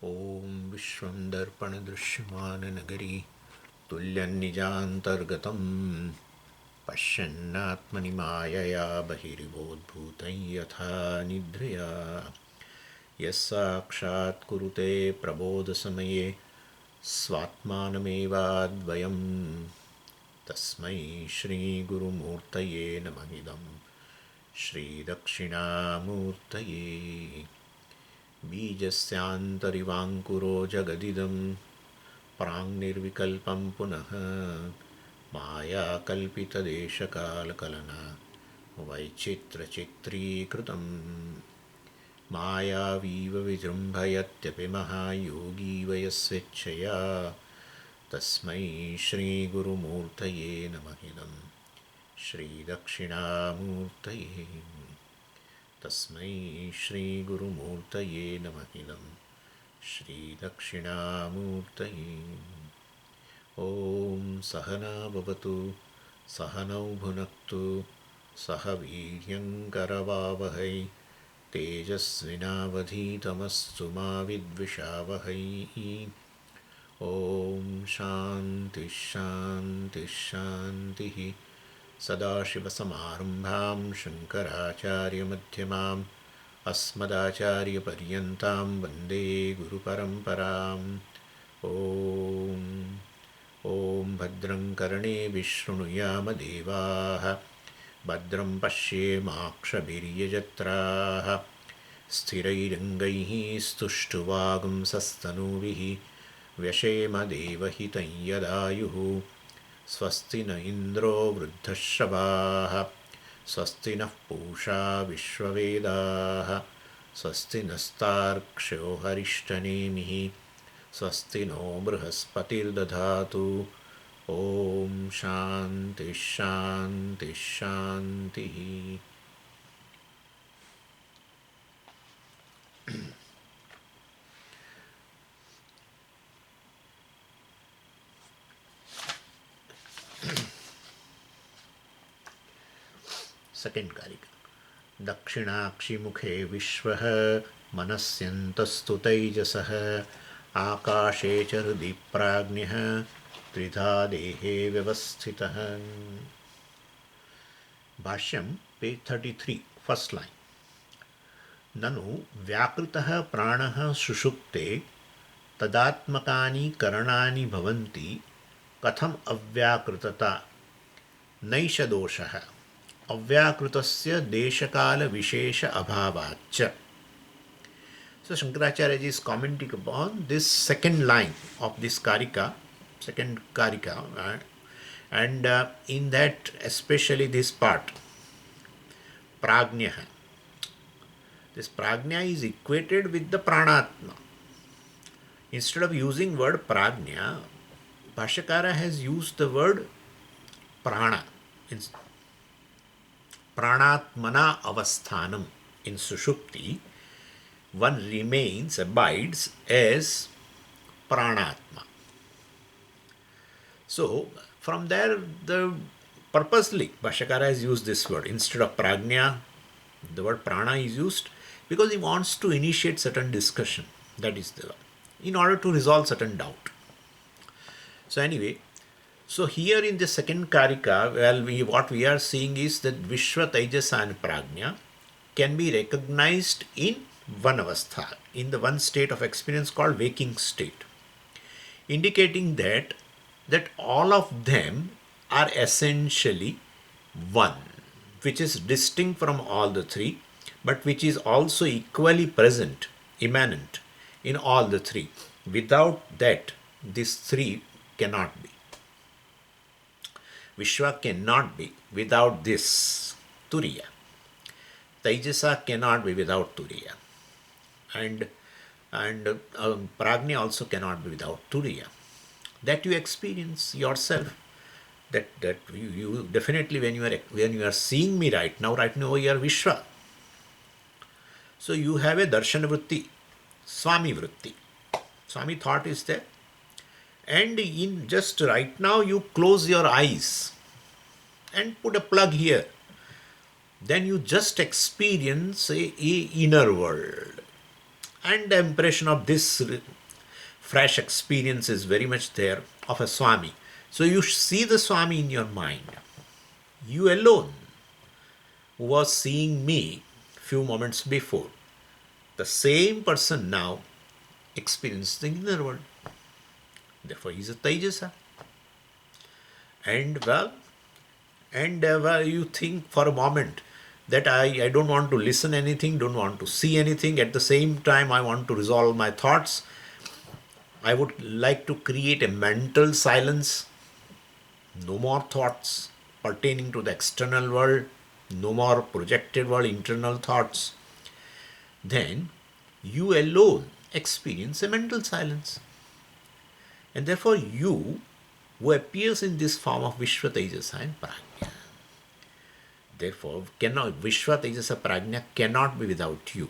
Om Vishvam Darpana Drishyamana Nagari Tulyannijantargatam Pashyannatmani Mayaya Bahiribodbhutam Yatha Nidriya Yasakshat Kurute Prabodha Samaye Svatmanamevadvayam Tasmai Shri Guru Murtaye Namahidam Shri Dakshinamurtaye Bijasyantarivāṅkuro jagadidam prāṇirvikalpam punaha maya kalpita deshakalakalana vaichitra chitrikrutam maya viva vijrumbhayatyapi mahayogi vayasvechaya tasmai Shri Guru Murtaye namahidam Shri Dakshinamurtaye Tasmai Shri Guru Murtaye Namahidam Shri Dakshinamurtaye Om Sahana Bhavatu Sahanau Bhunaktu Sahaviryan Karavavahai Tejasvinavadhitamastu ma vidvishavahai Om Shanti Shanti Shanti Sadashivasamarambham Shankara Madhyamam Asmadacharya Paryantam Vande Guru Paramparam Om Bhadram Karane Vishnuyama Devaha Bhadram Pashyemakshabhiryajatraha Sthirairangai Stuštuvagam Sastanuvihi Vyashema Devahitam Yadayuhu Swasti na Indro Vruddhashavaha Swasti na Pusha Vishvavedaha Swasti nastarksho Harishtanemihi Swasti no Brihaspati Dadhatu Om Shanti Shanti Shanti. Second Karika. Dakshinaakshi mukhe Viśva manasyantastu Taijasa Akashe cha hridi Prajñā Tridha dehe Vyavasthitah. Bhāṣyam, page 33, first line. Nanu vyakritah prāṇah suṣupte tadatmakani karanaani bhavanti katham avyakritata naisha doshaha Avyakritasya deshakala vishesha abhavacha. So Shankaracharya ji is commenting upon this second line of this Karika, second Karika, and in that especially this part, Prajñā. This Prajñā is equated with the prāṇātman. Instead of using word Prajñā, Bhashyakara has used the word prāṇa. Prāṇātmana avasthanam. In suṣupti, one remains, abides as prāṇātma. So, from there, purposely, Bhashyakara has used this word. Instead of Prajñā, the word prāṇa is used because he wants to initiate certain discussion. That is in order to resolve certain doubt. So anyway, so here in the second Karika, what we are seeing is that Viśva, Taijasa and Prajñā can be recognized in one avastha, in the one state of experience called waking state, indicating that all of them are essentially one, which is distinct from all the three, but which is also equally present, immanent in all the three. Without that, these three cannot be. Viśva cannot be without this Turiya. Taijasa cannot be without Turiya. And Prajñā also cannot be without Turiya. That you experience yourself. That you definitely when you are seeing me right now you are Viśva. So you have a darshan vritti, Swami vritti. Swami thought is there. And in just right now you close your eyes and put a plug here. Then you just experience a inner world. And the impression of this fresh experience is very much there of a Swami. So you see the Swami in your mind. You alone who was seeing me few moments before. The same person now experiences the inner world. Therefore, he is a Taijasa. And you think for a moment that I don't want to listen anything, don't want to see anything. At the same time, I want to resolve my thoughts. I would like to create a mental silence. No more thoughts pertaining to the external world. No more projected world, internal thoughts. Then you alone experience a mental silence. And therefore you, who appears in this form of Viśva, Taijasa and Prajna. Therefore, Viśva, Taijasa, Prajna cannot be without you.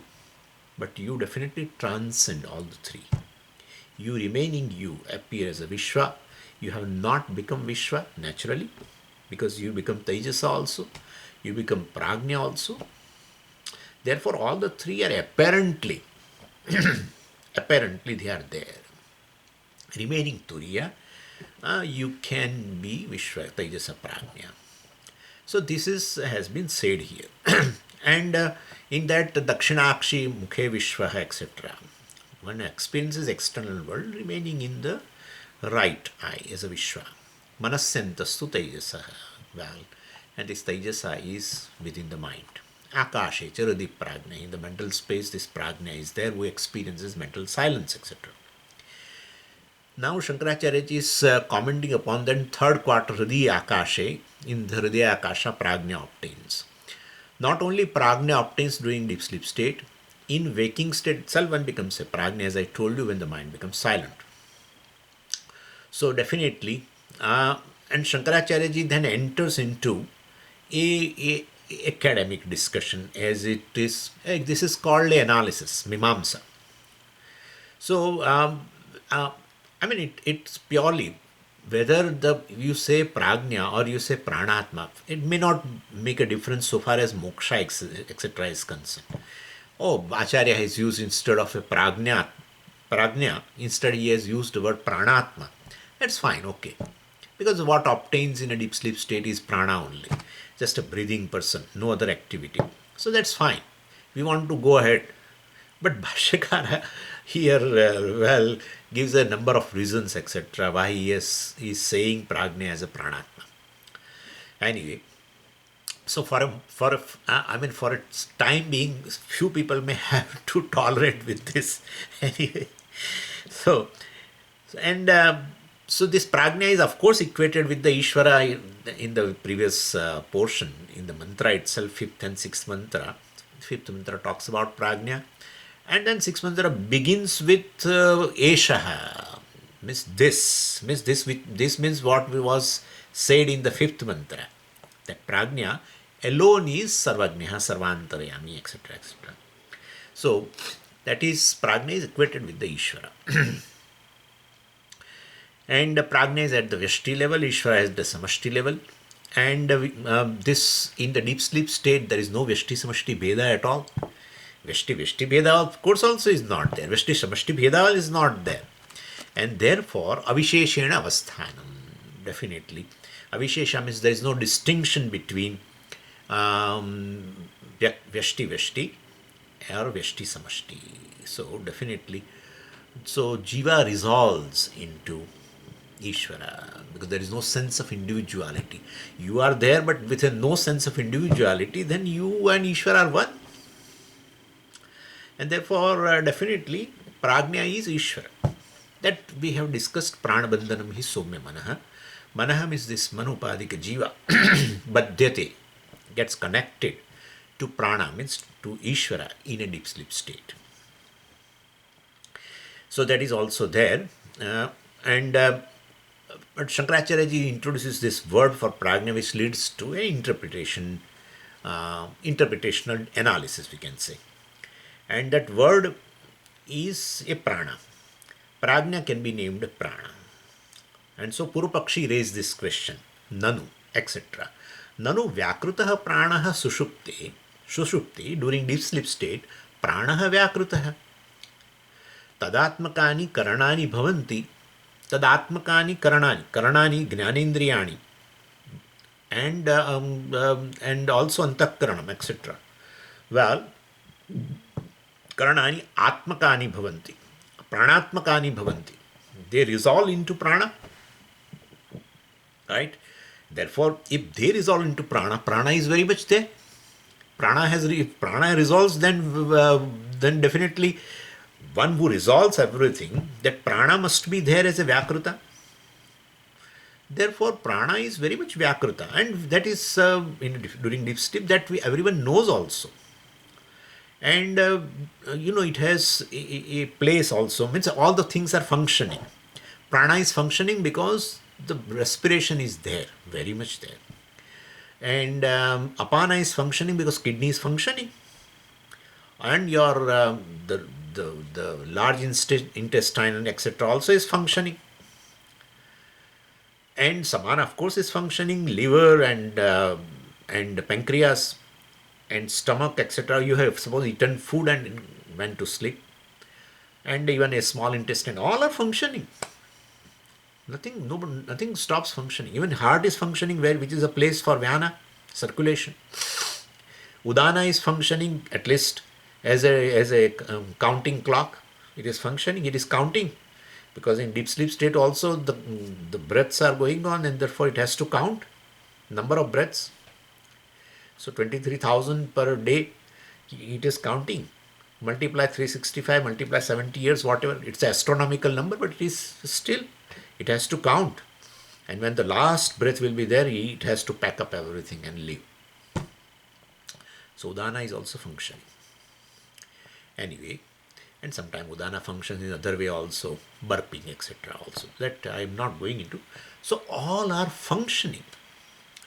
But you definitely transcend all the three. You remaining you appear as a Viśva. You have not become Viśva naturally, because you become Taijasa also. You become Prajna also. Therefore, all the three are apparently they are there. Remaining Turiya, you can be Viśva, Taijasa, Prajna. So this has been said here. And in that Dakshinakshi, Mukhe Viśva, etc., one experiences external world remaining in the right eye as a Viśva. Manasyantastu Taijasa. Well, and this Taijasa is within the mind. Akashe, Charadi Prajna. In the mental space, this Prajna is there who experiences mental silence, etc. Now Shankaracharya is commenting upon that third quarter Hridaya Akashe. In the Hridaya Akasha, Prajna obtains. Not only Prajna obtains during deep sleep state, in waking state itself one becomes a Prajna, as I told you, when the mind becomes silent. So definitely, and Shankaracharya ji then enters into a academic discussion, as it is. This is called a analysis, Mimamsa. So it's purely whether you say Prajna or you say prāṇātman, it may not make a difference so far as moksha, etc. is concerned. Oh, Acharya has used, instead of a Prajna, instead he has used the word prāṇātman. That's fine, okay. Because what obtains in a deep sleep state is prana only. Just a breathing person, no other activity. So that's fine. We want to go ahead. But Bhashyakara here, gives a number of reasons, etc., why he is saying Prajna as a prāṇātman. Anyway, so for its time being, few people may have to tolerate with this. Anyway, so this Prajna is of course equated with the Ishvara in the previous portion, in the mantra itself, fifth and sixth mantra. Fifth mantra talks about Prajna, and then sixth mantra begins with Eshaha, this means what was said in the fifth mantra, that Prajna alone is Sarvajñah, Sarvantarayami, etc., etc. So that is, Prajna is equated with the Ishvara. And Prajna is at the Vyaṣṭi level, Ishvara is at the Samaṣṭi level. And this, in the deep sleep state, there is no Vyaṣṭi Samaṣṭi Bheda at all. Vyaṣṭi Bheda, of course, also is not there. Vyaṣṭi Samaṣṭi Bheda is not there. And therefore, Avisheshena Avasthanam, definitely. Avishesha means there is no distinction between Vyaṣṭi or Vyaṣṭi Samaṣṭi. So, definitely. So, Jiva resolves into Ishvara, because there is no sense of individuality. You are there, but with no sense of individuality, then you and Ishvara are one. And therefore, definitely, Prajna is Ishvara. That we have discussed. Pranabandhanam hi somya manaha. Manaha is this manupadika jiva. Badhyate, gets connected to prana, means to Ishvara in a deep sleep state. So that is also there. But Shankaracharya ji introduces this word for Prajna, which leads to an interpretational analysis, we can say. And that word is a prana. Prajna can be named prana. And so Purupakshi raised this question, Nanu, etc. Nanu vyakrutaha prāṇah suṣupti, during deep sleep state, prāṇah vyakrutaha. tadatmakani karanani bhavanti, tadatmakani karanani jnanendriyani, and also antakaranam, etc. Well, karanani atmakani bhavanti, prāṇātmakani bhavanti. They resolve into prana, right? Therefore, if they resolve into prana, prana is very much there. If prana resolves, then definitely one who resolves everything, that prana must be there as a vyakruta. Therefore, prana is very much vyakruta, and that is during deep sleep that everyone knows also. And it has a place also, means all the things are functioning. Prana is functioning because the respiration is there, very much there. And apana is functioning because kidney is functioning, and your the large intestine, etc., also is functioning. And samana, of course, is functioning. Liver and pancreas and stomach, etc. You have suppose eaten food and went to sleep, and even a small intestine, all are functioning. Nothing stops functioning. Even heart is functioning, which is a place for vyana, circulation. Udana is functioning at least as a counting clock. It is functioning. It is counting, because in deep sleep state also the breaths are going on, and therefore it has to count number of breaths. So 23,000 per day, it is counting. Multiply 365, multiply 70 years, whatever. It's an astronomical number, but it has to count. And when the last breath will be there, it has to pack up everything and leave. So Udana is also functioning. Anyway, and sometimes Udana functions in other way also, burping, etc. also. That I am not going into. So all are functioning,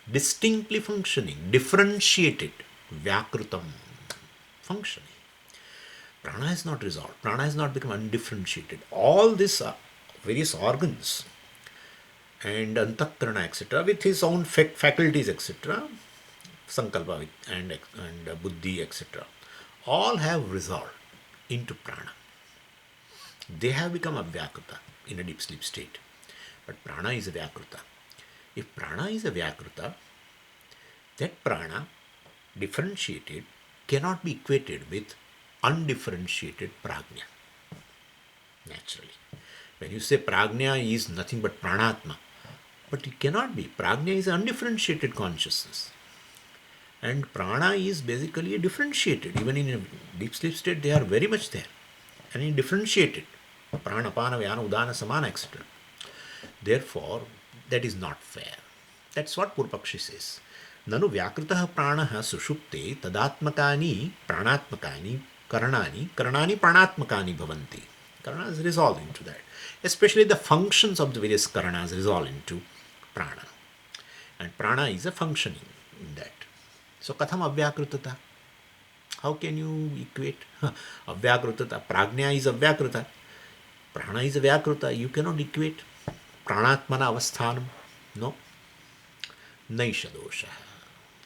distinctly functioning, differentiated, vyakrutam, functioning. Prana is not resolved. Prana has not become undifferentiated. All these various organs and antakarana, etc., with his own faculties, etc., sankalpa and buddhi, etc., all have resolved into prana. They have become avyakruta in a deep sleep state. But prana is a vyakruta. If prana is a vyakruta, that prana, differentiated, cannot be equated with undifferentiated prajna. Naturally. When you say prajna is nothing but prāṇātman, but it cannot be. Prajna is undifferentiated consciousness. And prana is basically a differentiated. Even in a deep sleep state, they are very much there. And in differentiated. Prāṇa, apana, vyāna, udana, samana, etc. Therefore, that is not fair. That's what Purpakshi says. Nanu vyakritah prāṇah suṣupte tadatmakani prāṇātmakani karanani prāṇātmakani bhavanti. Karana is resolved into that. Especially the functions of the various karanas resolve into prana. And prana is a functioning in that. So katham avyakrutata? How can you equate? Avyakrutata. Prajna is avyakruta. Prana is avyakruta. You cannot equate. Prāṇātmana avasthanam. No. Naisha dosha.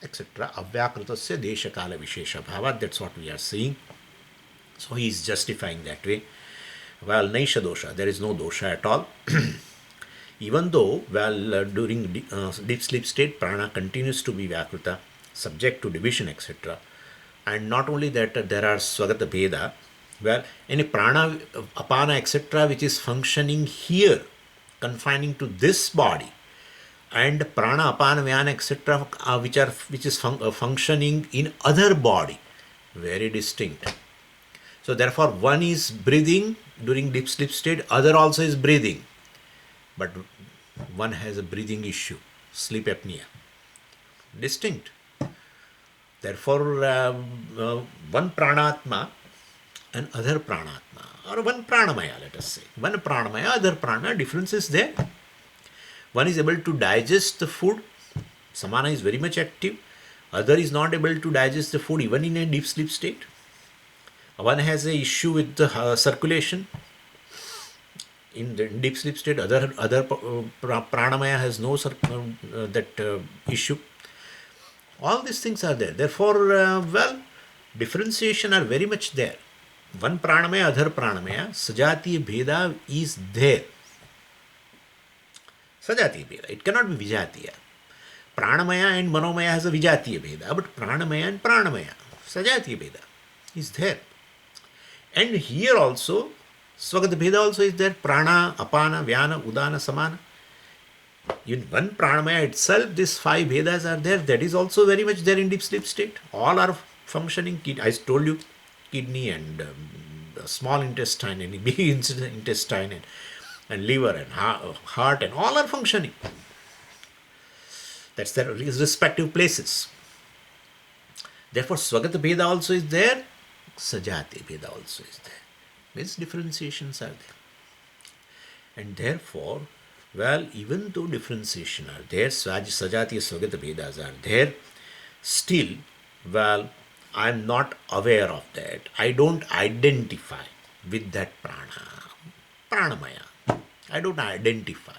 Etc. Avyakrutasya deshakala vishesha bhava. That's what we are saying. So he is justifying that way. Well, naisha dosha. There is no dosha at all. Even though, during deep sleep state, prana continues to be vyakruta, subject to division, etc. And not only that, there are swagata bheda. Well, any prana, apana, etc., which is functioning here, confining to this body, and prana, apana, vyana, etc., which is functioning in other body, very distinct. So therefore, one is breathing during deep sleep state, other also is breathing, but one has a breathing issue, sleep apnea, distinct. Therefore, one prāṇātma and other prāṇātma, or one pranamaya, let us say. One pranamaya, other pranamaya, difference is there. One is able to digest the food, samana is very much active. Other is not able to digest the food even in a deep sleep state. One has a issue with the circulation. In the deep sleep state, other pranamaya has no issue. All these things are there. Therefore, differentiation are very much there. one pranamaya, other pranamaya, sajatiya bheda is there. Sajatiya bheda. It cannot be vijatiya. Pranamaya and manomaya has a vijatiya bheda, but pranamaya and pranamaya, sajatiya bheda, is there. And here also, swagata bheda also is there. Prana, apana, vyana, udana, samana. In one pranamaya itself, these 5 bhedas are there. That is also very much there in deep sleep state. All are functioning. I told you, kidney and small intestine and big intestine and liver and heart and all are functioning. That's their respective places. Therefore, swagata bheda also is there. Sajati bheda also is there. Means differentiations are there. And therefore, well, even though differentiation are there, sajati swagata bhedas are there, still, well, I am not aware of that. I don't identify with that pranamaya. I don't identify.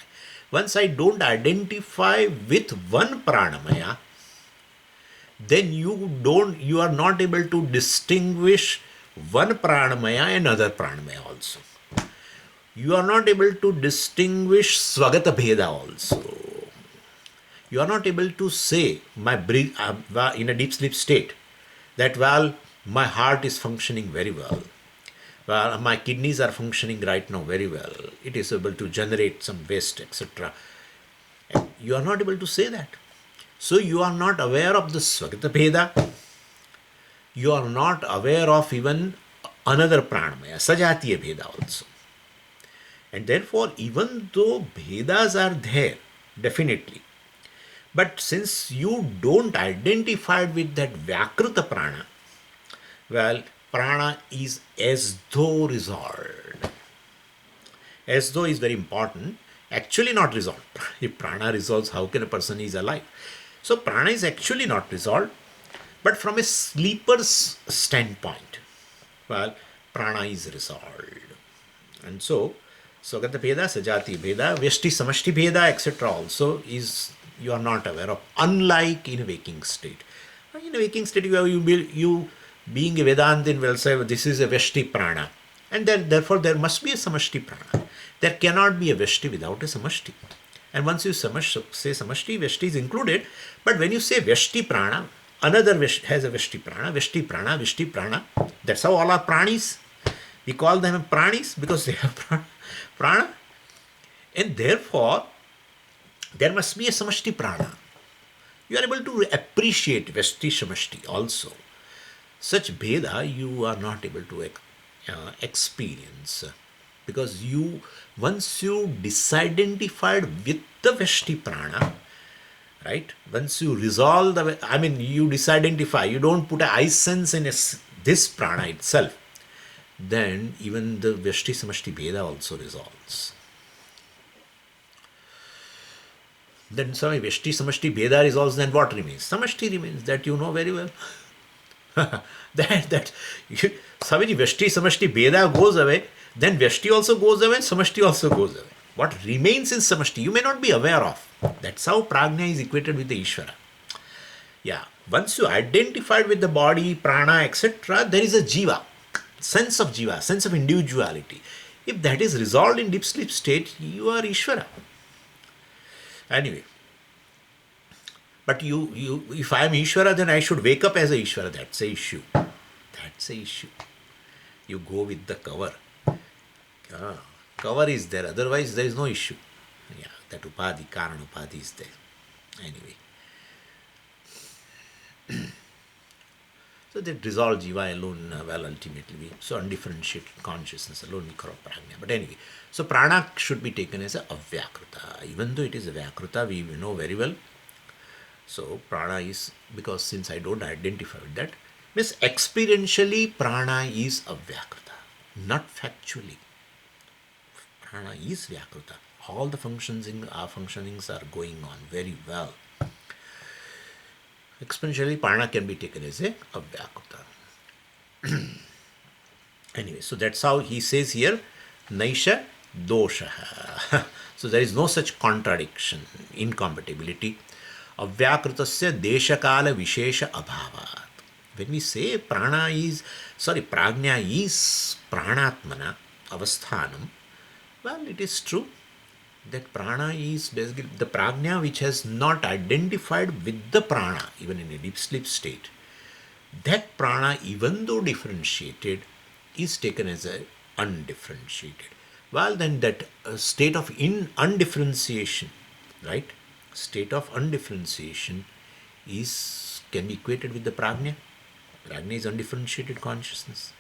Once I don't identify with one pranamaya, then you are not able to distinguish one pranamaya and other pranamaya also. You are not able to distinguish swagata bheda also. You are not able to say, my breath, in a deep sleep state, that, well, my heart is functioning very well. Well, my kidneys are functioning right now very well. It is able to generate some waste, etc. You are not able to say that. So you are not aware of the swagata bheda. You are not aware of even another pranamaya, sajatiya bheda also. And therefore, even though bhedas are there, definitely, but since you don't identify with that Vyakrita prana, well, prana is as though resolved. As though is very important. Actually not resolved. If prana resolves, how can a person is alive? So prana is actually not resolved, but from a sleeper's standpoint, well, prana is resolved. And so, swagata bheda, sajati bheda, Vyaṣṭi, Samaṣṭi bheda, etc. also is you are not aware of, unlike in a waking state. In a waking state, you being a Vedantin will say, this is a Vyaṣṭi prana. And then, therefore, there must be a Samaṣṭi prana. There cannot be a Vyaṣṭi without a Samaṣṭi. And once you say Samaṣṭi, Vyaṣṭi is included. But when you say Vyaṣṭi prana, another has a Vyaṣṭi prana, Vyaṣṭi prana, Vyaṣṭi prana. That's how all are pranis. We call them pranis because they have prana. And therefore, there must be a Samaṣṭi prana. You are able to appreciate Vyaṣṭi, Samaṣṭi also. Such bheda you are not able to experience, because once you disidentified with the Vyaṣṭi prana, right? Once you resolve you disidentify, you don't put a I sense in this prana itself, then even the Vyaṣṭi Samaṣṭi bheda also resolves. Then Vyaṣṭi Samaṣṭi bheda resolves, then what remains? Samaṣṭi remains, that you know very well. Swamiji, Vyaṣṭi Samaṣṭi bheda goes away, then Vyaṣṭi also goes away, Samaṣṭi also goes away. What remains in Samaṣṭi, you may not be aware of. That's how Prajna is equated with the Ishvara. Yeah, once you identified with the body, prana, etc., there is a jiva, sense of individuality. If that is resolved in deep sleep state, you are Ishvara. Anyway, but if I am Ishvara, then I should wake up as a Ishvara. That's a issue. You go with the cover. Cover is there, otherwise there is no issue. Yeah, that upadhi, karana upadhi is there. Anyway. So that resolved jiva alone, ultimately, so undifferentiated consciousness alone we call prajna. But anyway, so prana should be taken as a avyakrita. Even though it is a vyakrita, we know very well. So prana is, because since I don't identify with that, means experientially prana is avyakrita, not factually. Prana is vyakrita. All the functionings are going on very well. Experientially, prana can be taken as a avyakrita. Anyway, so that's how he says here, naisha dosha. So there is no such contradiction, incompatibility. Avyakritasya deshakala vishesha abhavat. When we say prajna is prāṇātmana avasthanam, well, it is true that prana is basically the prajna which has not identified with the prana, even in a deep sleep state. That prana, even though differentiated, is taken as a undifferentiated. Well, then that state of undifferentiation, right? State of undifferentiation can be equated with the prajna. Prajna is undifferentiated consciousness,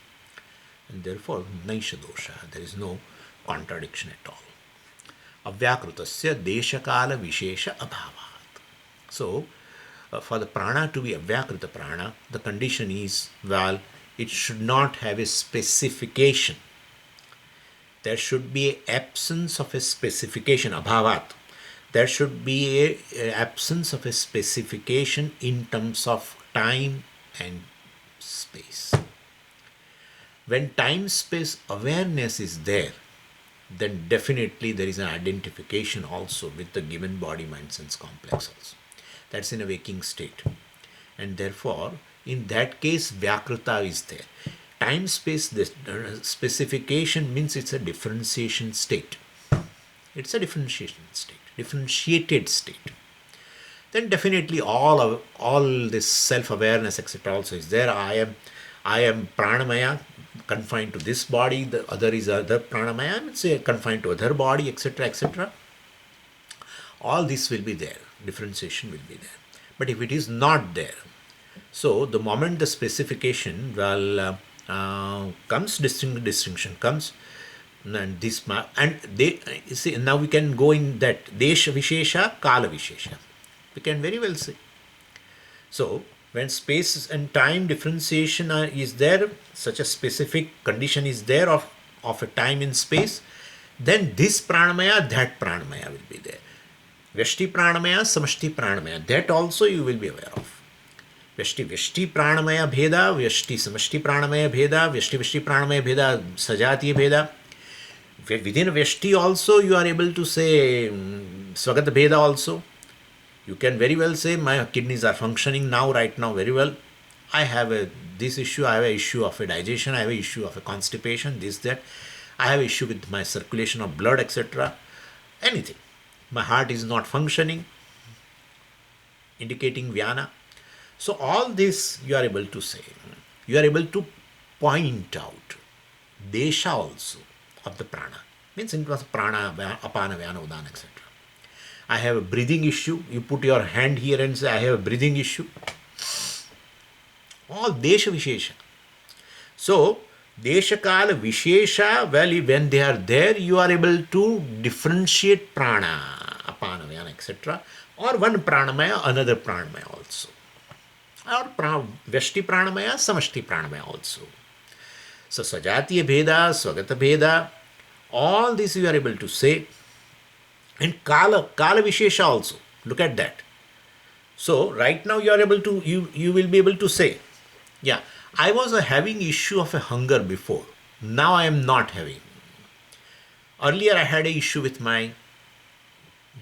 and therefore naisha dosha. There is no contradiction at all. Avyakrutasya deshakala vishesha abhavat. So, for the prana to be avyakruta prana, the condition is, well, it should not have a specification. There should be an absence of a specification, abhavat. There should be an absence of a specification in terms of time and space. When time-space awareness is there, then definitely there is an identification also with the given body, mind, sense complex also. That's in a waking state. And therefore, in that case, Vyakruta is there. Time-space specification means it's a differentiation state. It's a differentiation state, differentiated state. Then definitely all this self-awareness, etc. also is there. I am pranamaya, confined to this body, the other is other pranamaya, let's say confined to other body, etc., etc. All this will be there, differentiation will be there. But if it is not there, so the moment the specification comes, distinction comes, and this and they see, now we can go in that desha vishesha, kala vishesha. We can very well say. So when space and time differentiation is there, such a specific condition is there of a time in space, then this pranamaya, that pranamaya will be there. Vyaṣṭi pranamaya, Samaṣṭi pranamaya, that also you will be aware of. Vyaṣṭi pranamaya bheda, Vyaṣṭi Samaṣṭi pranamaya bheda, Vyaṣṭi pranamaya bheda, sajatiya bheda. Within Vyaṣṭi also you are able to say swagata bheda also. You can very well say, my kidneys are functioning now, right now, very well. I have this issue, I have an issue of a digestion, I have an issue of a constipation, this, that. I have an issue with my circulation of blood, etc. Anything. My heart is not functioning, indicating Vyana. So all this you are able to say. You are able to point out desha also of the prana. Means in terms of prana, apana, vyana, udana, etc. I have a breathing issue. You put your hand here and say, I have a breathing issue. All desha vishesha. So, desha kala vishesha, well, when they are there, you are able to differentiate prana, apana, vyana, etc. Or one pranamaya, another pranamaya also. Or Vyaṣṭi pranamaya, Samaṣṭi pranamaya also. So, sajatiya bheda, swagata bheda, all this you are able to say. And kala vishesha also. Look at that. So right now you are able to, you will be able to say, yeah, I was having issue of a hunger before. Now I am not having. Earlier I had an issue with my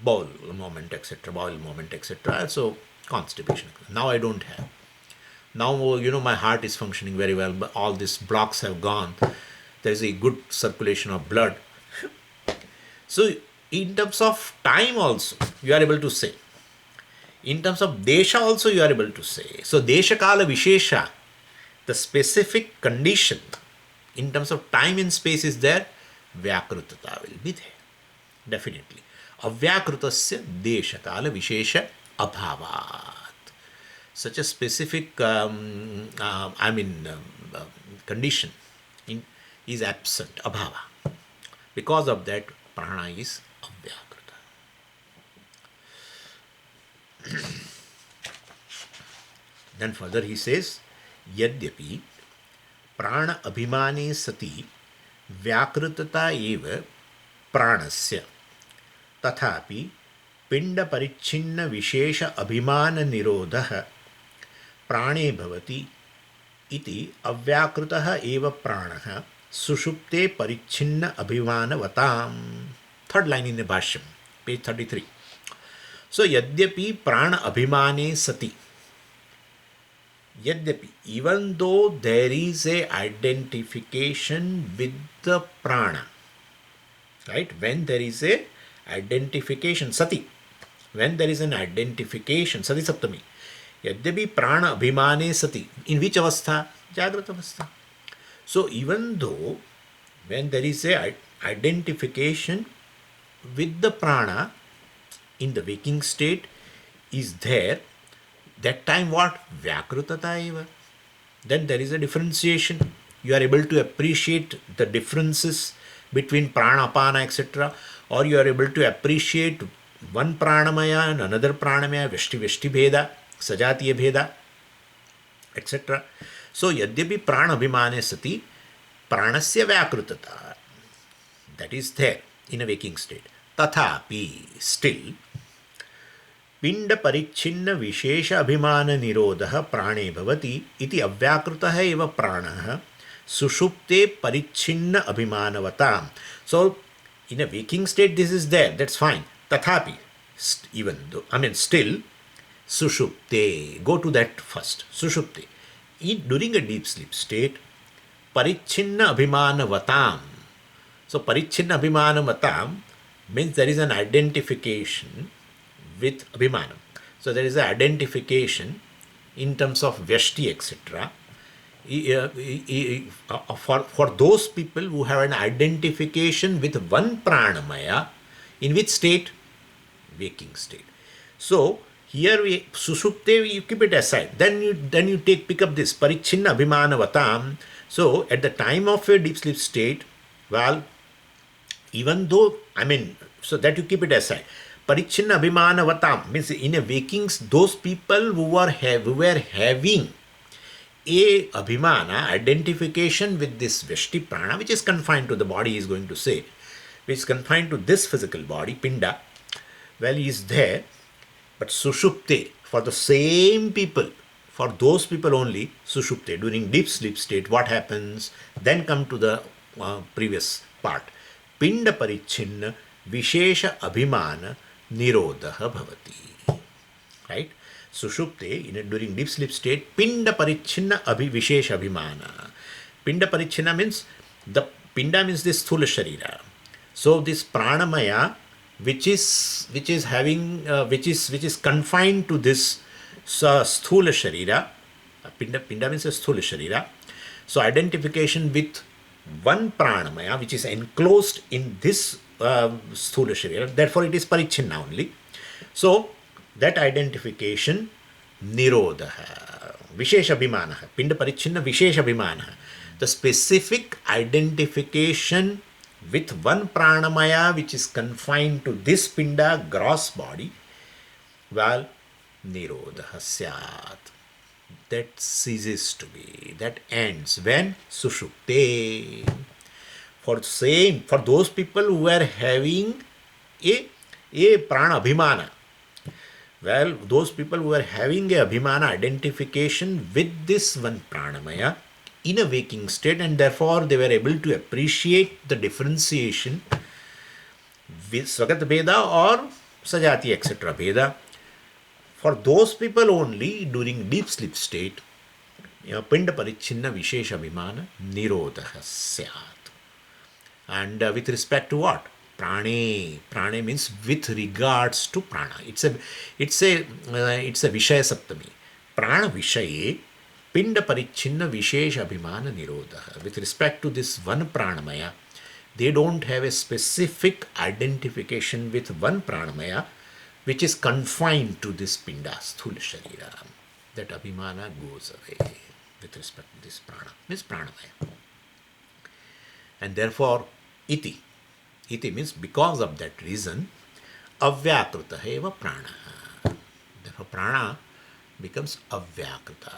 bowel movement, etc. So constipation. Now I don't have. Now, my heart is functioning very well, but all these blocks have gone. There is a good circulation of blood. So in terms of time also, you are able to say. In terms of desha also, you are able to say. So desha kala vishesha, the specific condition in terms of time and space is there, vyakrutata will be there. Definitely. Avyakrutasya desha kala vishesha abhavat. Such a specific condition is absent, abhava. Because of that, prana is avyakrita. Then further he says, yadyapi prana abhimane sati vyakrutata eva pranasya tathapi pinda parichinna vishesha abhimana nirodha prane bhavati iti avyakrutah eva pranah suṣupte parichinna abhimanavatam. Third line in the bhāṣyam, page 33. So, yadyapi prana abhimane sati. Yadyapi, even though there is a identification with the prana, right? When there is a identification, sati, when there is an identification, sati saptami, yadyapi prana abhimane sati, in which avastha? Jagrata avastha. So even though when there is a identification with the prana in the waking state is there, that time what? Vyakrutata eva. Then there is a differentiation. You are able to appreciate the differences between prāṇa, apāna, etc. Or you are able to appreciate one pranamaya and another pranamaya, Vyaṣṭi bheda, sajatiya bheda, etc. So yadyapi prāṇa abhimane sati, pranasya vyakrutata, that is there in a waking state. Tathapi, still, पिंड परिच्छिन्न विशेष अभिमान निरोधः प्राणे भवति इति अव्याकृतः एव प्राणः सुषुप्ते परिच्छिन्न अभिमानवताम्. So in a waking state this is there, that's fine. Tathapi, even though, still, suṣupte, go to that first. Suṣupte, during a deep sleep state, parichinna abhimanavatam. So parichinna abhimanavatam means there is an identification with abhimanam. So there is an identification in terms of Vyaṣṭi, etc. For those people who have an identification with one pranamaya, in which state? Waking state. So here we suṣupte, you keep it aside. Then you pick up this parichinna abhimanavatam. So at the time of a deep sleep state, well, even though so that you keep it aside. Parichinna abhimanavatam means in a waking, those people who were having a abhimana, identification with this Vyaṣṭi prana, which is confined to the body, he is going to say, which is confined to this physical body, pinda, well, he is there, but suṣupte, for the same people, for those people only, suṣupte, during deep sleep state, what happens? Then come to the previous part. Pinda parichinna vishesha abhimana nirodha bhavati. Right? Suṣupte, during deep sleep state, pinda parichinna vishesha abhimana. Pinda parichinna means, the pinda means this sthula sharira. So this pranamaya, which is confined to this sthula sharira, pinda means a sthula sharira. So identification with one pranamaya, which is enclosed in this sthula sharira, therefore it is parichinna only. So that identification, nirodha, vishesha abhimana, pinda parichinna vishesha abhimana, the specific identification with one pranamaya which is confined to this pinda, gross body, well, nirodha syat, that ceases to be, that ends when? Suṣupte. For those people who are having a prana abhimana, well, those people who are having a abhimana identification with this one pranamaya in a waking state, and therefore they were able to appreciate the differentiation with Swagat Bheda or Sajati, etc. Bheda. For those people only, during deep sleep state, Pinda Parichinna Vishesha Abhimana Nirodha Syat. And with respect to what? Prāṇe. Prāṇe means with regards to prana. It's a Vishaya Saptami. Prāṇa Vishaye Pinda Parichinna Vishesha Abhimana Nirodha. With respect to this one pranamaya, they don't have a specific identification with one pranamaya which is confined to this pinda, sthula sharira. That abhimana goes away with respect to this prana, means pranamaya. And therefore, iti means because of that reason, avyakrita eva prana. Therefore, prana becomes avyakrita.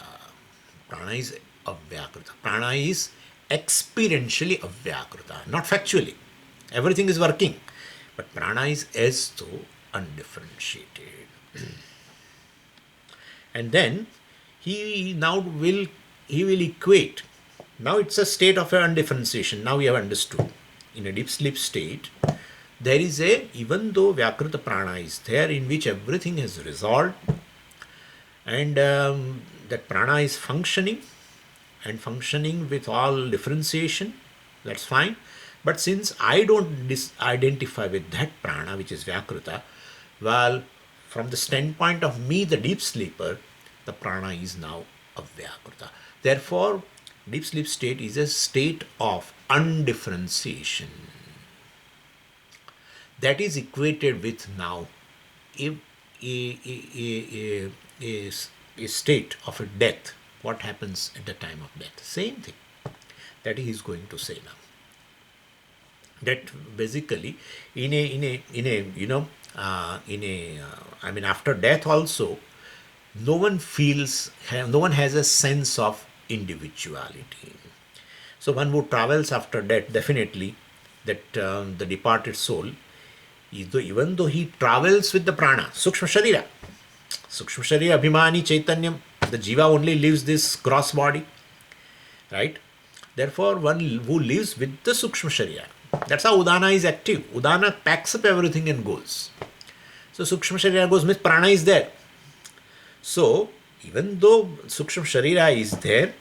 Prana is avyakrita. Prana is experientially avyakrita, not factually. Everything is working, but prana is as though undifferentiated. And then he will equate. Now it's a state of undifferentiation. Now we have understood. In a deep sleep state, there is even though Vyakrita Prana is there, in which everything is resolved, and that prana is functioning and functioning with all differentiation, that's fine. But since I don't identify with that prana which is Vyakruta, well, from the standpoint of me, the deep sleeper, the prana is now avyakruta. Therefore, deep sleep state is a state of undifferentiation. That is equated with now a state of a death. What happens at the time of death? Same thing that he is going to say now. That basically, after death also, no one has a sense of individuality. So one who travels after death, definitely, that the departed soul, even though he travels with the prana, sukshma sharira, abhimani chaitanyam, the jiva only lives this gross body, right? Therefore, one who lives with the sukshma sharira, that's how Udana is active. Udana packs up everything and goes. So sukshma sharira goes, means prana is there. So even though sukshma sharira is there,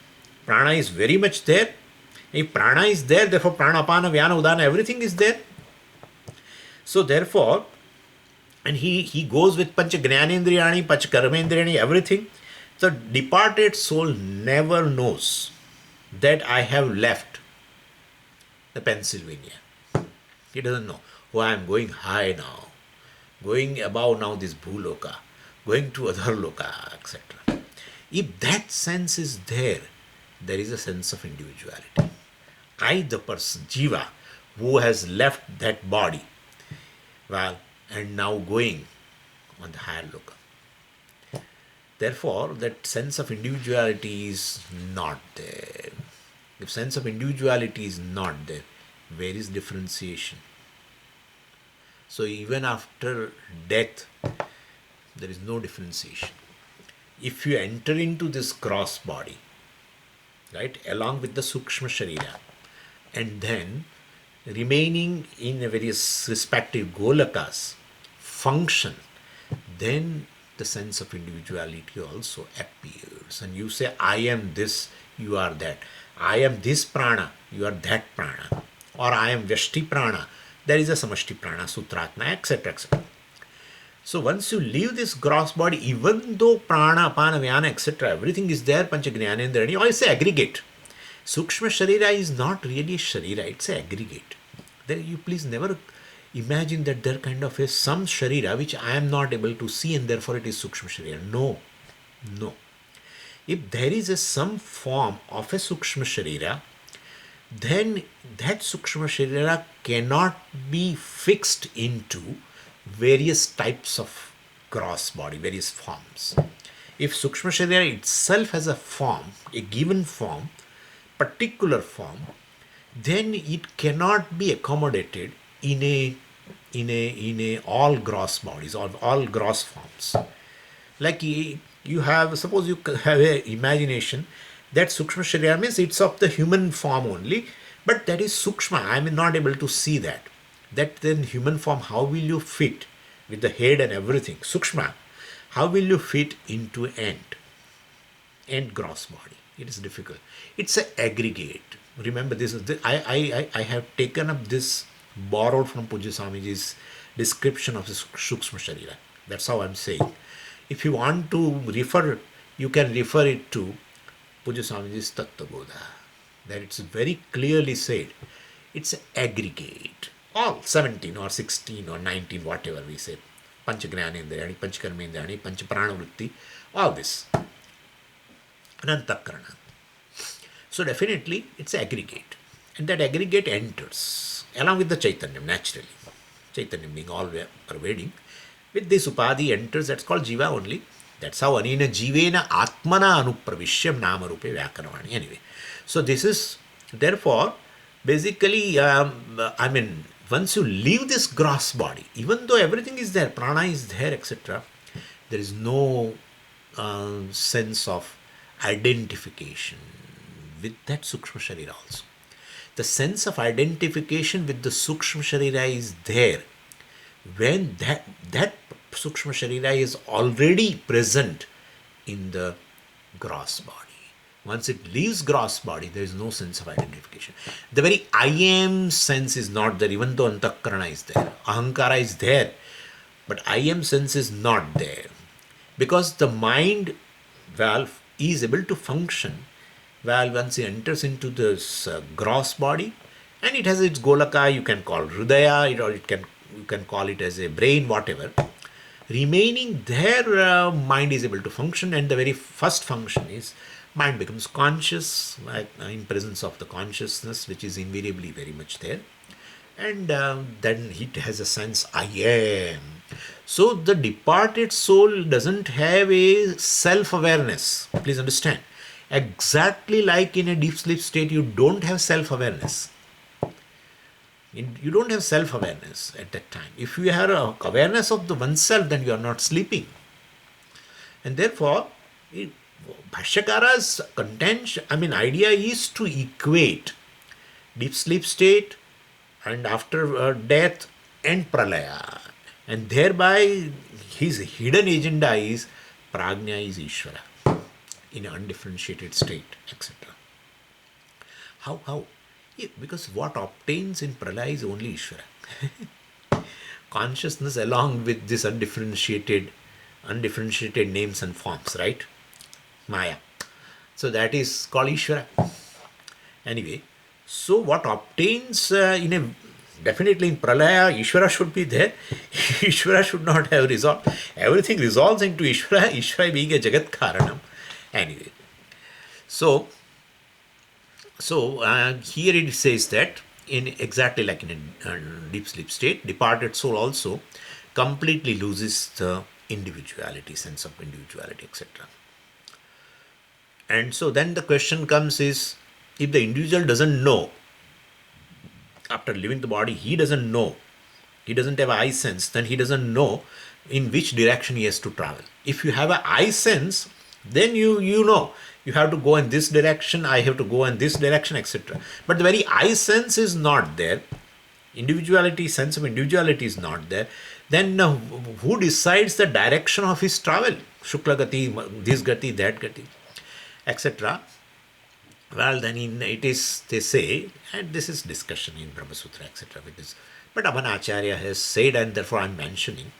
prana is very much there. If prana is there, therefore prana, apana, vyana, udana, everything is there. So therefore, and he goes with pancha jnanendriyani, pancha karmendriyani, everything. The departed soul never knows that I have left the Pennsylvania. He doesn't know. Oh, I am going high now, going above now this bhuloka, going to other loka, etc. If that sense is there, there is a sense of individuality. I, the person, jiva, who has left that body, well, and now going on the higher loka. Therefore, that sense of individuality is not there. If sense of individuality is not there, where is differentiation? So even after death, there is no differentiation. If you enter into this gross body, right, along with the sukshma sharira, and then remaining in the various respective golakas, function, then the sense of individuality also appears. And you say, I am this, you are that. I am this prana, you are that prana. Or I am Vyaṣṭi prana, there is a Samaṣṭi prana, sutratma, etc. etc. So once you leave this gross body, even though prana, apana, vyana, etc., everything is there, pancha jnanendriyani, or it's an aggregate. Sukshma sharira is not really a sharira, it's an aggregate. There you please never imagine that there kind of is some sharira which I am not able to see and therefore it is sukshma sharira. No. If there is some form of a sukshma sharira, then that sukshma sharira cannot be fixed into various types of gross body, various forms. If sukshma sharira itself has a form, a given form, particular form, then it cannot be accommodated in a all gross bodies or all gross forms. Like you have, suppose you have a imagination that sukshma sharira means it's of the human form only, but that is sukshma. I am not able to see that. That then human form, how will you fit with the head and everything? Sukshma, how will you fit into ant gross body? It is difficult. It's an aggregate. Remember, this is I have taken up this borrowed from Pujya Swamiji's description of the Sukshma Sharira. That's how I'm saying. If you want to refer, you can refer it to Pujya Swamiji's Tattva-bodha. There it's very clearly said. It's an aggregate. All 17 or 16 or 19, whatever we say. Pancha Jnanendriyani, Pancha Karmendriyani, Pancha Prana Vritti, all this. Anantakarana. So definitely it's aggregate. And that aggregate enters along with the Chaitanyam, naturally. Chaitanyam being all pervading. With this upadhi enters, that's called jiva only. That's how anina jivena atmana anupravishyam nama rupe vyakaravani. Anyway, so this is, therefore, basically, once you leave this gross body, even though everything is there, prana is there, etc., there is no sense of identification with that sukshma sharira also. The sense of identification with the sukshma sharira is there when that sukshma sharira is already present in the gross body. Once it leaves gross body, there is no sense of identification. The very I am sense is not there, even though antakarana is there. Ahankara is there, but I am sense is not there. Because the mind valve is able to function well once it enters into this gross body, and it has its golaka, you can call hridaya, or you can call it as a brain, whatever. Remaining there, mind is able to function, and the very first function is mind becomes conscious, in presence of the consciousness, which is invariably very much there. And then it has a sense, I am. So the departed soul doesn't have a self-awareness. Please understand. Exactly like in a deep sleep state, you don't have self-awareness. You don't have self-awareness at that time. If you have awareness of the oneself, then you are not sleeping. And therefore, Bhashyakara's contention, idea is to equate deep sleep state and after death and Pralaya. And thereby, his hidden agenda is Prajñā Īśvara in an undifferentiated state, etc. How? Yeah, because what obtains in Pralaya is only Ishvara. Consciousness along with this undifferentiated names and forms, right? Maya. So that is called Ishvara. Anyway, so what obtains definitely in Pralaya, Ishvara should be there. Ishvara should not have resolved. Everything resolves into Ishvara, Ishvara being a Jagat Karanam. Anyway, so here it says that in exactly like in a deep sleep state, departed soul also completely loses the individuality, sense of individuality, etc. And so then the question comes is, if the individual doesn't know, after leaving the body, he doesn't know, he doesn't have I sense, then he doesn't know in which direction he has to travel. If you have an I sense, then you know, you have to go in this direction, I have to go in this direction, etc. But the very I sense is not there, individuality, sense of individuality is not there, then who decides the direction of his travel? Shukla Gati, this Gati, that Gati, etc. Well, then it is, they say, and this is discussion in Brahma Sutra, etc. with this, but Acharya has said, and therefore I am mentioning.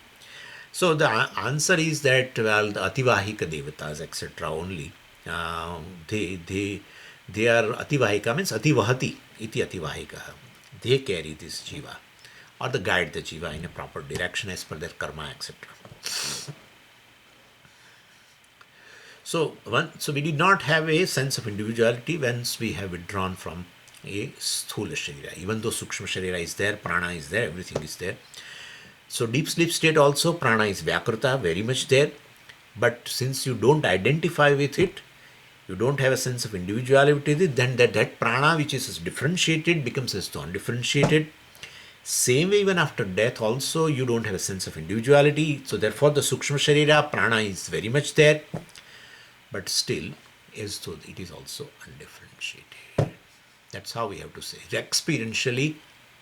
So the answer is that, well, the Ativahika Devatas, etc. only, they are Ativahika, means Ativahati, iti Ativahika. They carry this jiva, or they guide the jiva in a proper direction as per their karma, etc. So we did not have a sense of individuality once we have withdrawn from a sthula sharira. Even though sukshma sharira is there, prana is there, everything is there. So deep sleep state also, prana is vyakrita, very much there. But since you don't identify with it, you don't have a sense of individuality, then that prana which is differentiated becomes as though undifferentiated. Same way, even after death also, you don't have a sense of individuality. So therefore the sukshma sharira, prana is very much there. But still, as though it is also undifferentiated. That's how we have to say. Experientially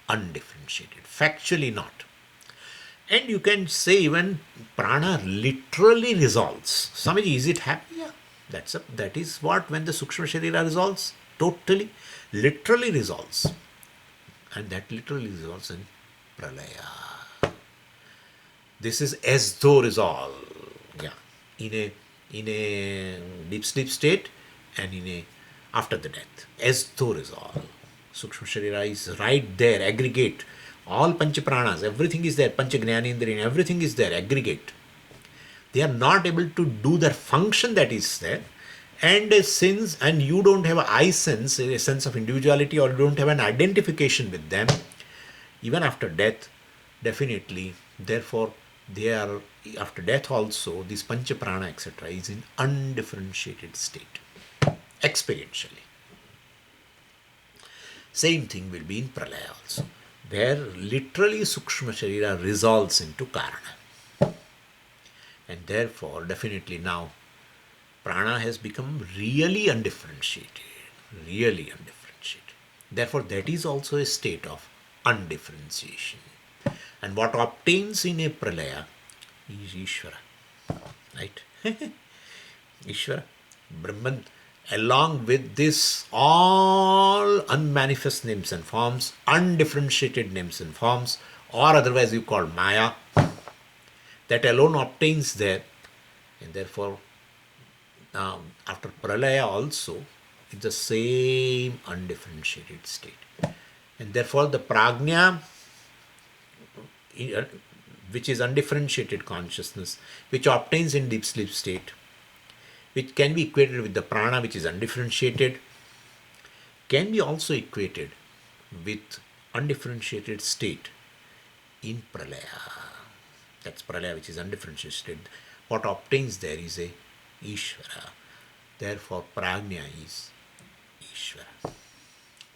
undifferentiated. Factually not. And you can say even prana literally resolves. Swamiji, is it happy? Yeah. That is what when the Sukshma Sharira resolves. Totally, literally resolves. And that literally resolves in Pralaya. This is as though resolve. Yeah. In a deep sleep state and after the death. As though resolve. Sukshma Sharira is right there, aggregate. All Pancha Pranas, everything is there. Pancha Jnanendriya, everything is there, aggregate. They are not able to do their function that is there. And since, and you don't have a sense of individuality, or you don't have an identification with them, even after death, definitely, therefore, they are, after death also, this Pancha Prana, etc., is in undifferentiated state, experientially. Same thing will be in Pralaya also, where literally Sukshma Sharira resolves into Karana. And therefore, definitely now, Prana has become really undifferentiated. Therefore, that is also a state of undifferentiation. And what obtains in a Pralaya is Ishvara. Right? Ishvara. Brahman, along with this all unmanifest names and forms, undifferentiated names and forms, or otherwise you call Maya, that alone obtains there. And therefore, after Pralaya also, it's the same undifferentiated state. And therefore, the Prajñā, which is undifferentiated consciousness, which obtains in deep sleep state, which can be equated with the prana, which is undifferentiated, can be also equated with undifferentiated state in Pralaya. That's Pralaya, which is undifferentiated state. What obtains there is a Ishvara. Therefore, Prajñā is Īśvara.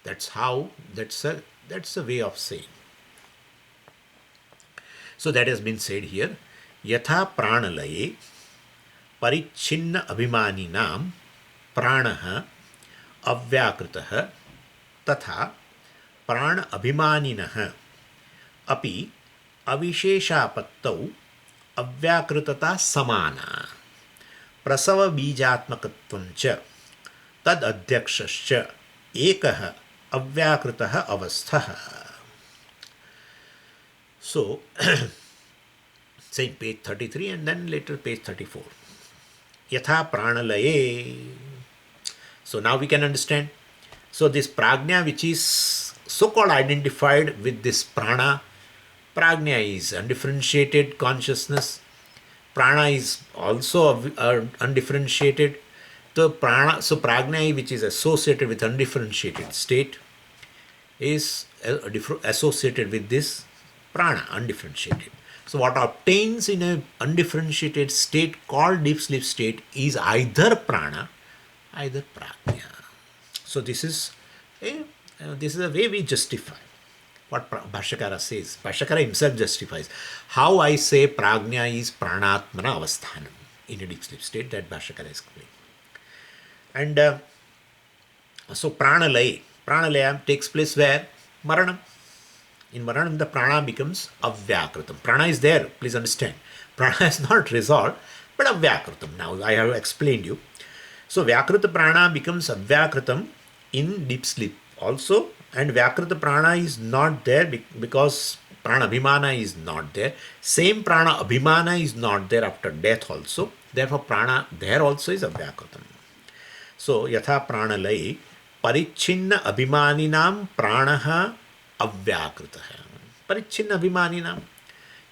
That's how, that's a way of saying. So that has been said here. Yatha pranalaye parichinna abhimaninam pranaha avyakritah tatha prana abhimaninah api avisheshapattau avyakritata samana prasava bijatmakatvam cha tad adhyakshascha ekah avyakritah avastha. So, saying page 33 and then later page 34. Yatha pranalaye. So now we can understand. So this prajna, which is so-called identified with this prana, prajna is undifferentiated consciousness. Prana is also undifferentiated. So prajna, which is associated with undifferentiated state, is associated with this prana, undifferentiated. So what obtains in an undifferentiated state called deep sleep state is either prana, either prajna. So this is a way we justify what Bhāṣyakara says. Bhāṣyakara himself justifies how I say prajna is prāṇātman avasthanam in a deep sleep state, that Bhāṣyakara explains. And so pranalaya takes place where? Maranam. In Maranam, the prana becomes avyakritam. Prana is there, please understand. Prana is not resolved, but avyakritam. Now, I have explained you. So, vyakrita prana becomes avyakritam in deep sleep also. And vyakrita prana is not there because prana abhimana is not there. Same prana abhimana is not there after death also. Therefore, prana there also is avyakritam. So, yatha pranalaye parichinna abhimaninam pranaha avyakritah. Parichinna abhimaninam.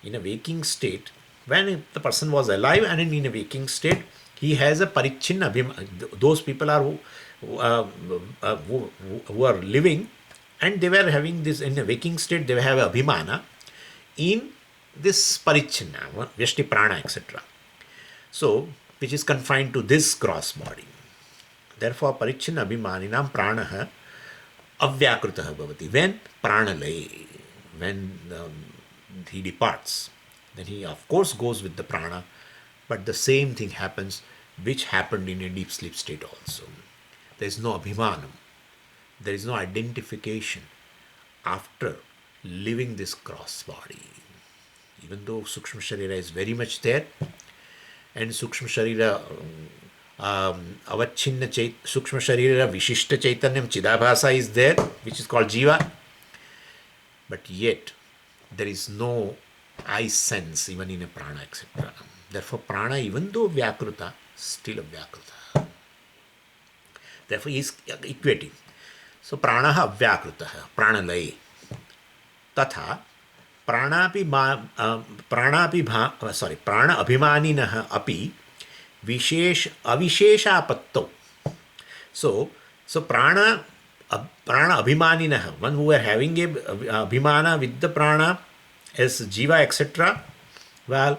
In a waking state, when the person was alive and in a waking state, he has a parichinna abhimanina. Those people are who are living and they were having this in a waking state, they have abhimana in this parichinna, Vyaṣṭi prana, etc. So, which is confined to this gross body. Therefore, parichinna abhimaninam pranaha avyakritah bhavati. When pranalaye, when he departs, then he of course goes with the prana, but the same thing happens which happened in a deep sleep state also. There is no abhimanam, there is no identification after leaving this gross body. Even though Sukshma Sharira is very much there, and Sukshma Sharira avachinna Sukshma Sharira Vishishta Chaitanyam Chidabhasa is there, which is called Jiva, but yet there is no I sense even in a prana, etc. Therefore, prana, even though Vyakruta, still a Vyakruta. Therefore, he is equating. So, prana avyakruta, pranalaye. Tatha, prana abhimaninah api avisheshapattau. So prana abhimaninah, one who are having a abhimana with the prana as jiva, etc. Well,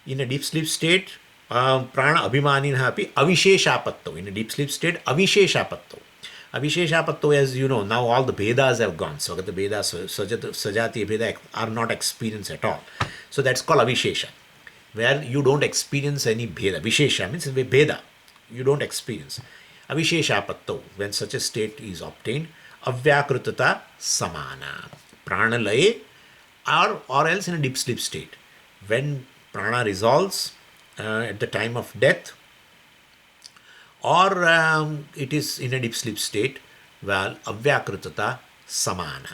in a deep sleep state, prana abhimaninah api avisheshapattau. In a deep sleep state, avisheshapattau. Avisheshapattau, as you know, now all the Vedas have gone. So the Vedas, Sajati Veda are not experienced at all. So that's called avishesha, where you don't experience any Veda. Vishesha means Veda. You don't experience. Avisheshapattau, when such a state is obtained, avyakrutata samana. Pranalaye, or else in a deep sleep state. When prana resolves at the time of death, or it is in a deep sleep state, well, avyakritata samana.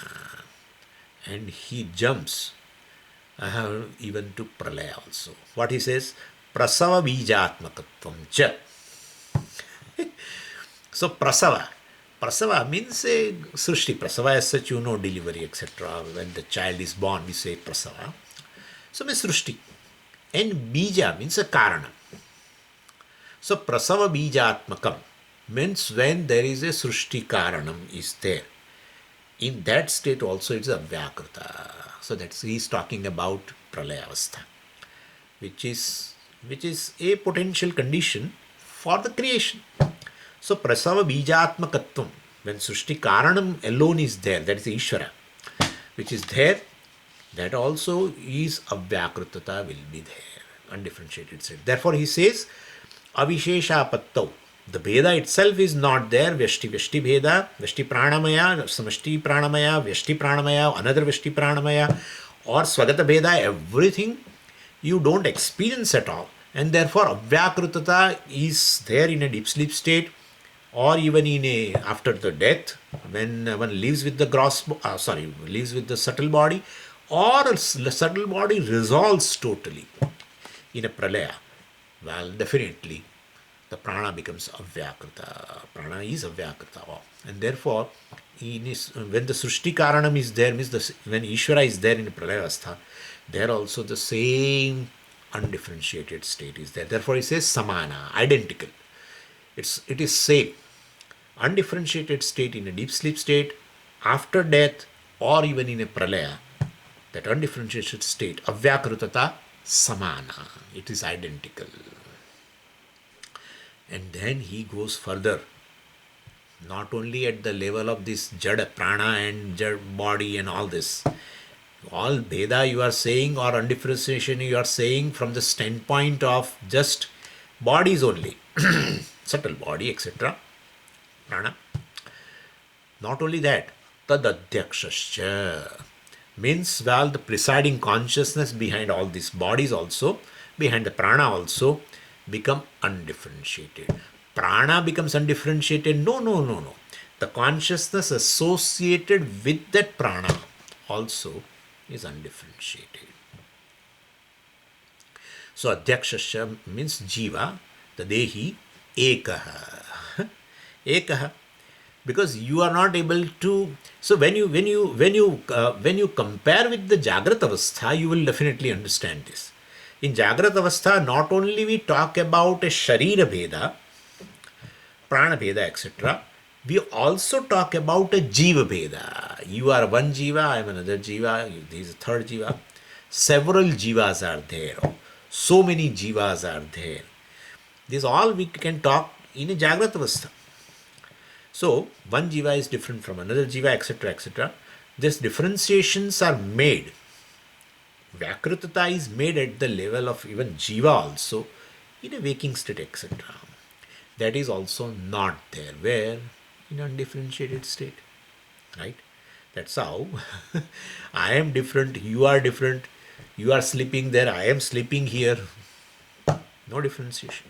And he jumps even to pralaya also. What he says? Prasava bijatmakatvam cha. So prasava. Prasava means a suṣupti. Prasava as such, delivery, etc. When the child is born, we say prasava. So means suṣupti. And bija means a karana. So prasava bijatmakam means when there is a suṣupti karanam is there. In that state also it's a vyakrita. So that's he is talking about pralaya avastha, which is a potential condition for the creation. So prasava bijatmakatvam, when suṣupti karanam alone is there, that is the Ishvara, which is there, that also is avyakritata will be there, undifferentiated state. Therefore he says, avishesha pattau. The Veda itself is not there. Vyaṣṭi Veda, Vyaṣṭi Pranamaya, Samaṣṭi Pranamaya, Vyaṣṭi Pranamaya, another Vyaṣṭi Pranamaya, or Swagata Veda, everything you don't experience at all. And therefore, Avyakritata is there in a deep sleep state, or even in after the death, when one lives with the lives with the subtle body, or the subtle body resolves totally in a pralaya. Well, definitely the prana becomes avyakrita. Prana is avyakrita. And therefore, when the suṣupti karanam is there, means when Ishvara is there in pralaya avastha, there also the same undifferentiated state is there. Therefore, he says samana, identical. It is same. Undifferentiated state in a deep sleep state, after death, or even in a pralaya, that undifferentiated state, avyakritata samana. It is identical. And then he goes further, not only at the level of this jada prana and jada body and all this. All Veda you are saying, or undifferentiation you are saying from the standpoint of just bodies only, subtle body, etc. Prana. Not only that, tadadhyakshascha means, well, the presiding consciousness behind all these bodies also, behind the prana also, become undifferentiated. Prana becomes undifferentiated. No. The consciousness associated with that prana also is undifferentiated. So adhyakshasya means jiva, the dehi, ekaha. Ekaha. Because you are not able to. So when you compare with the Jagrata Avastha, you will definitely understand this. In Jagrata Avastha, not only we talk about a Sharira Veda, Prana Veda, etc., we also talk about a Jiva Veda. You are one Jiva, I am another Jiva, this is a third Jiva. Several Jivas are there. So many Jivas are there. This all we can talk in a Jagrata Avastha. So, one Jiva is different from another Jiva, etc., etc. These differentiations are made. Vyakritata is made at the level of even Jiva also, in a waking state, etc. That is also not there. Where? In undifferentiated state. Right? That's how I am different, you are different, you are sleeping there, I am sleeping here. No differentiation.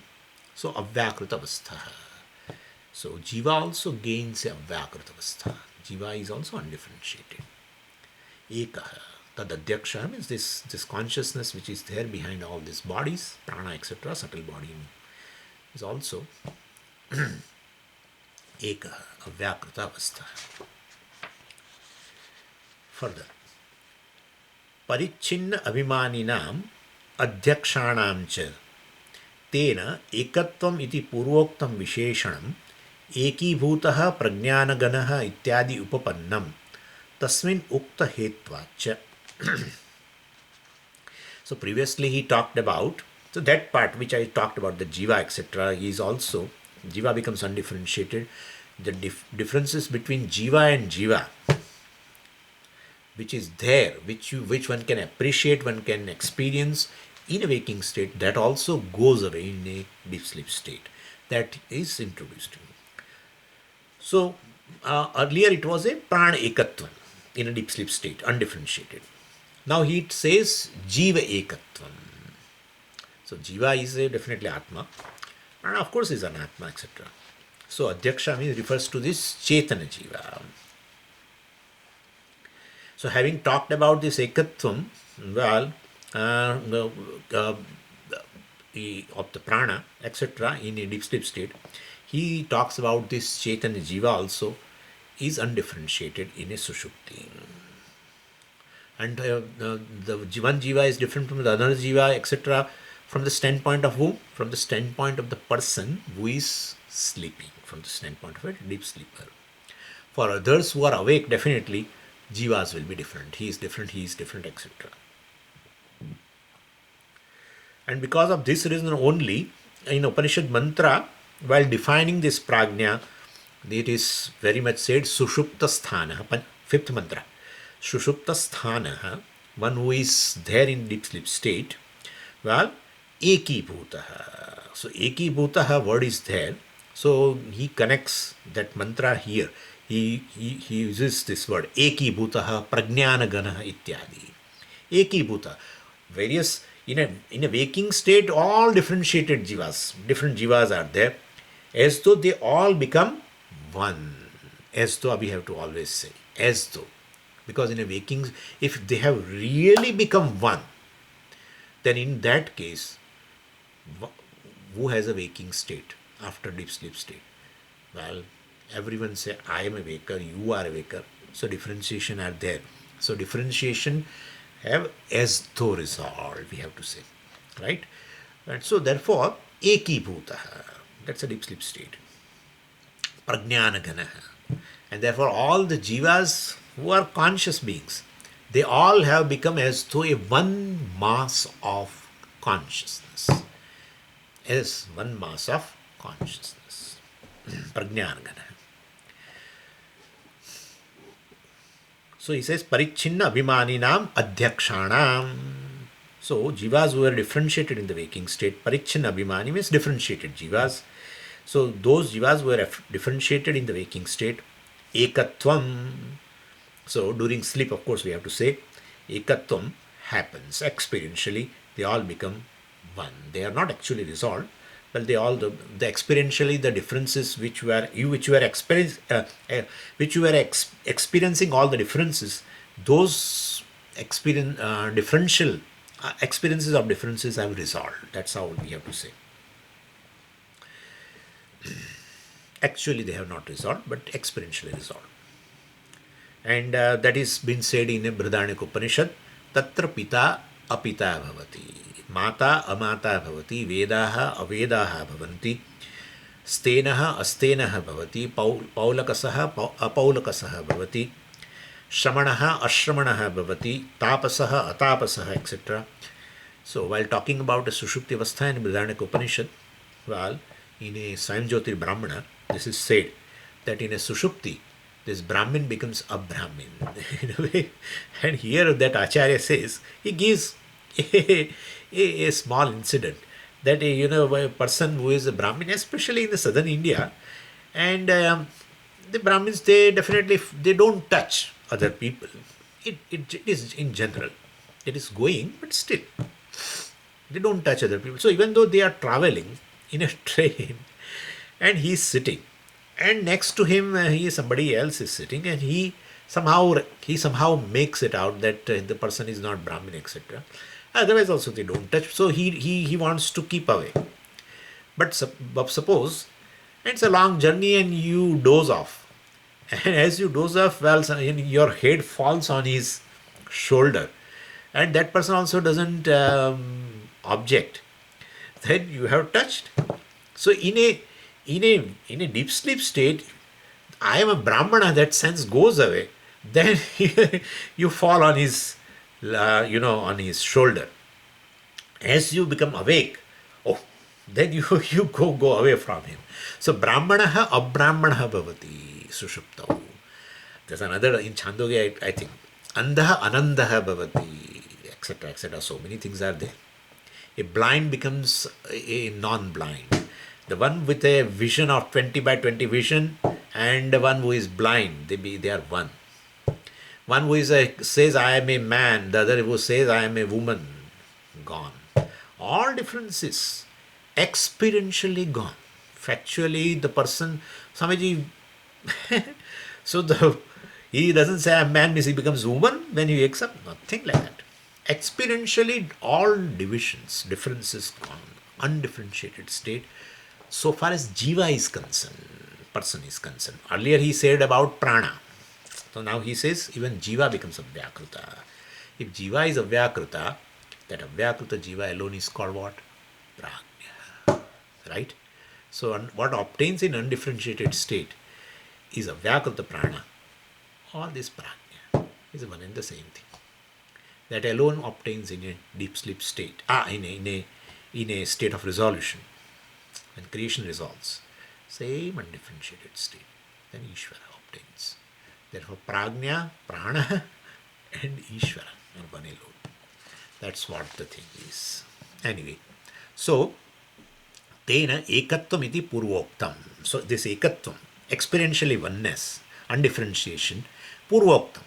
So, avyakrita avastha. So, Jiva also gains a vyakrita avastha. Jiva is also undifferentiated. Ekaha. Tadadhyaksha means this consciousness which is there behind all these bodies, prana, etc., subtle body, is also ekaha, avyakrita avastha. Further, parichinna abhimaninam adhyakshanam cha tena ekatvam iti purvoktam visheshanam ekibhutah prajnanaganah ityadi upapannam tasmin ukta hetvacha. So previously he talked about, so that part which I talked about, the jiva, etc., is also, jiva becomes undifferentiated. The differences between jiva and jiva, which is there, which one can appreciate, one can experience in a waking state, that also goes away in a deep sleep state. That is introduced. So earlier it was a prana ekatvam in a deep sleep state, undifferentiated. Now he says jiva ekatvam. So jiva is definitely atma, And of course is anatma, etc. So adhyaksha means refers to this chetana jiva. So having talked about this ekatvam, well, of the prana, etc., in a deep sleep state, he talks about this chetana jiva also is undifferentiated in a suṣupti. And the one jiva is different from the other jiva, etc., from the standpoint of whom? From the standpoint of the person who is sleeping, from the standpoint of a deep sleeper. For others who are awake, definitely, jivas will be different. He is different, etc. And because of this reason only, in Upanishad mantra, while defining this prajna, it is very much said, suṣupta sthana, fifth mantra. Suṣupta sthana, one who is there in deep sleep state, well, eki bhutaha. So eki bhutaha word is there. So he connects that mantra here. He uses this word, eki bhutaha prajnana ganaha ityadi. Eki bhuta. Various, in a waking state, all different jivas are there, as though they all become one. As though, we have to always say, as though. Because in a waking, if they have really become one, then in that case, who has a waking state after deep sleep state? Well, everyone say, I am a waker, you are a waker. So differentiation are there. So differentiation have as though resolved, we have to say. Right? And so therefore, eki bhutaha, that's a deep sleep state. Prajnana ganaha. And therefore all the jivas who are conscious beings, they all have become as though a one mass of consciousness. As one mass of consciousness. Prajnana ganaha. So he says, parichinna abhimaninam adhyakshanam. So jivas who are differentiated in the waking state, parichinna abhimani means differentiated jivas. So those jivas who are differentiated in the waking state, ekatvam. So during sleep, of course, we have to say, ekatvam happens experientially. They all become one. They are not actually resolved, but they all the experientially the differences which you were experiencing all the differences. Those differential experiences of differences have resolved. That's how we have to say. Actually, they have not resolved, but experientially resolved. And that is been said in a Bridhanaka Upanishad, Tatra Pita Apita Bhavati. Mata Amata Bhavati. Vedaha Avedaha Bhavanti. Stenaha Astenaha Bhavati. Paulakasaha Apaulakasaha Bhavati. Shramanaha Ashramanaha Bhavati. Tapasaha Atapasaha, etc. So, while talking about a suṣupti avastha in Bridhanaka Upanishad, well, in a Swayamjyoti Brahmana, this is said that in a suṣupti, this Brahmin becomes a Brahmin in a way. And here that Acharya says, he gives a small incident that a person who is a Brahmin, especially in the southern India, and the Brahmins, they definitely they don't touch other people. It is in general, it is going, but still they don't touch other people. So even though they are traveling in a train, and he is sitting, and next to him somebody else is sitting, and he somehow makes it out that the person is not Brahmin, etc. Otherwise also they don't touch. So he wants to keep away. But suppose it's a long journey and you doze off, and as you doze off, well, your head falls on his shoulder, and that person also doesn't object, then you have touched. So in a deep sleep state, I am a Brahmana, that sense goes away. Then you fall on his, on his shoulder. As you become awake, then you go away from him. So Brahmanaha Abrahmanaha Bhavati Sushuptau. There's another in Chandogya, I think. Andaha Anandaha Bhavati, etc., etc. So many things are there. A blind becomes a non-blind. The one with a vision of 20 by 20 vision and the one who is blind, they are one. One who says, I am a man, the other who says, I am a woman, gone. All differences experientially gone. Factually, the person, Swamiji, he doesn't say a man means he becomes woman when he wakes up. Nothing like that. Experientially, all divisions, differences gone. Undifferentiated state. So far as jiva is concerned, person is concerned. Earlier he said about prana. So now he says even jiva becomes a vyakrita. If jiva is a vyakrita, that a vyakrita jiva alone is called what? Prajñā. Right? So what obtains in undifferentiated state is a vyakrita prana. All this prajñā is one and the same thing. That alone obtains in a deep sleep state, in a state of resolution. When creation resolves, same undifferentiated state, then Ishvara obtains. Therefore, Prajñā, Prana, and Ishvara are one alone. That's what the thing is. Anyway, so Tena ekatvam iti purvoktam. So this ekatvam, experientially oneness, undifferentiation, purvoktam.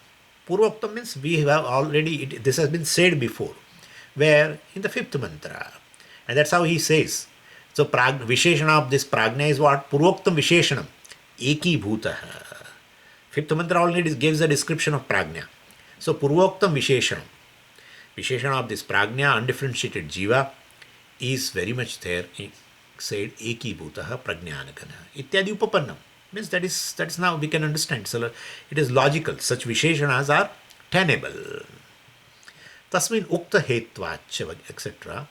Purvoktam means we have already, this has been said before, where in the fifth mantra. And that's how he says. So Visheshana of this Prajna is what? Purvoktam Visheshanam. Eki Bhutaha. Fifth mantra already gives a description of Prajna. So Purvoktam Visheshanam. Visheshana of this Prajna, undifferentiated jiva, is very much there, said Eki Bhutaha Prajñānagana. Ityadi Upapannam. Means that is now we can understand. So it is logical. Such Visheshanas are tenable. Tasmin ukta hetvacha, etc.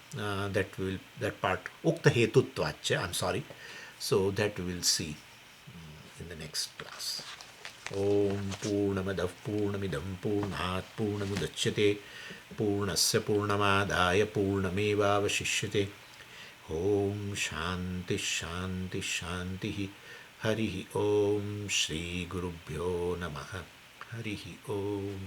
That part, ukta hetutvacha, I'm sorry. So that we will see in the next class. Om Purnamadav Purnamidam Purnat Purnamudachyate Purnasya Purnamadaya Purnameva Vashishyate. Om Shanti Shanti Shanti Harihi Om Shri Gurubhyo Namaha Harihi Om.